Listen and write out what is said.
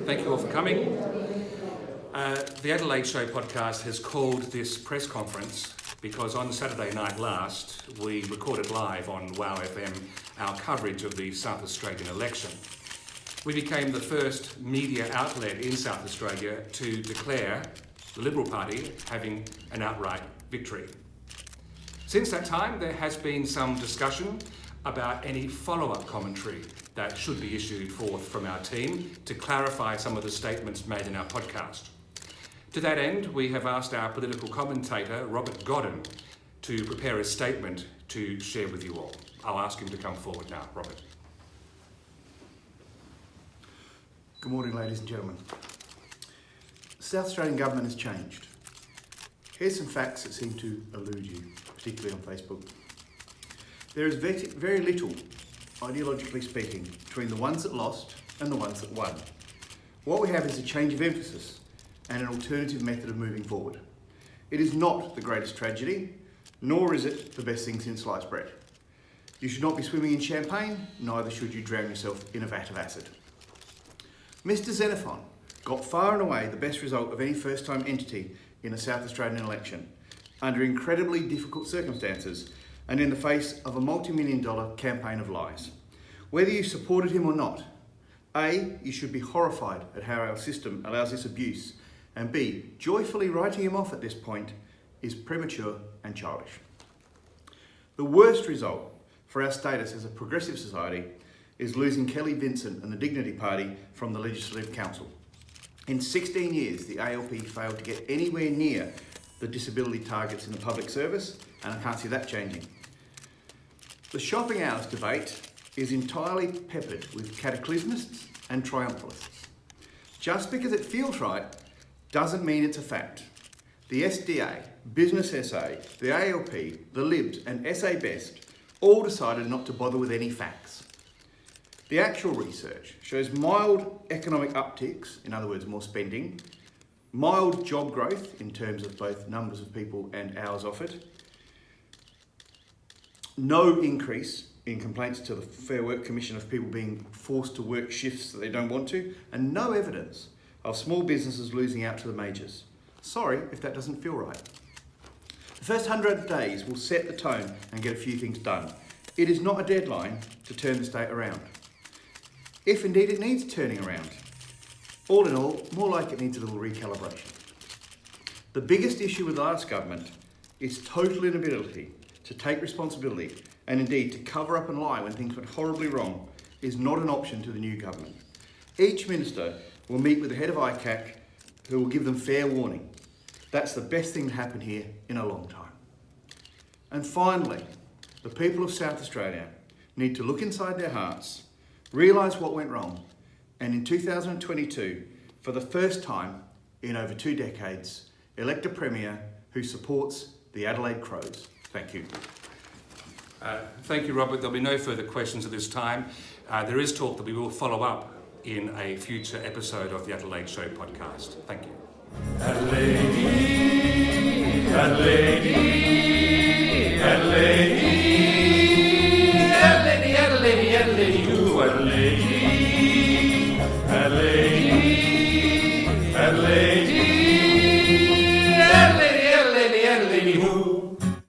Thank you all for coming. The Adelaide Show podcast has called this press conference because on Saturday night last, we recorded live on WOW FM our coverage of the South Australian election. We became the first media outlet in South Australia to declare the Liberal Party having an outright victory. Since that time, there has been some discussion about any follow-up commentary that should be issued forth from our team to clarify some of the statements made in our podcast. To that end, we have asked our political commentator, Godden, to prepare a statement to share with you all. I'll ask him to come forward now. Robert. Good morning, ladies and gentlemen. The South Australian government has changed. Here's some facts that seem to elude you, particularly on Facebook. There is very little, ideologically speaking, between the ones that lost and the ones that won. What we have is a change of emphasis and an alternative method of moving forward. It is not the greatest tragedy, nor is it the best thing since sliced bread. You should not be swimming in champagne, neither should you drown yourself in a vat of acid. Mr Xenophon got far and away the best result of any first-time entity in a South Australian election, under incredibly difficult circumstances and in the face of a multi-million-dollar campaign of lies. Whether you supported him or not, A, you should be horrified at how our system allows this abuse, and B, joyfully writing him off at this point is premature and childish. The worst result for our status as a progressive society is losing Kelly Vincent and the Dignity Party from the Legislative Council. In 16 years, the ALP failed to get anywhere near the disability targets in the public service, and I can't see that changing. The shopping hours debate is entirely peppered with cataclysmists and triumphalists. Just because it feels right doesn't mean it's a fact. The SDA, Business SA, the ALP, the Libs and SA Best all decided not to bother with any facts. The actual research shows mild economic upticks, in other words more spending, mild job growth in terms of both numbers of people and hours offered, no increase in complaints to the Fair Work Commission of people being forced to work shifts that they don't want to, and no evidence of small businesses losing out to the majors. Sorry if that doesn't feel right. The first 100 days will set the tone and get a few things done. It is not a deadline to turn the state around, if indeed it needs turning around. All in all, more like it needs a little recalibration. The biggest issue with the last government is total inability to take responsibility and indeed to cover up and lie when things went horribly wrong is not an option to the new government. Each minister will meet with the head of ICAC who will give them fair warning. That's the best thing to happen here in a long time. And finally, the people of South Australia need to look inside their hearts, realise what went wrong, and in 2022, for the first time in over 2 decades, elect a Premier who supports the Adelaide Crows. Thank you. Thank you, Robert. There'll be no further questions at this time. There is talk that we will follow up in a future episode of the Adelaide Show podcast. Thank you. Adelaide, Adelaide.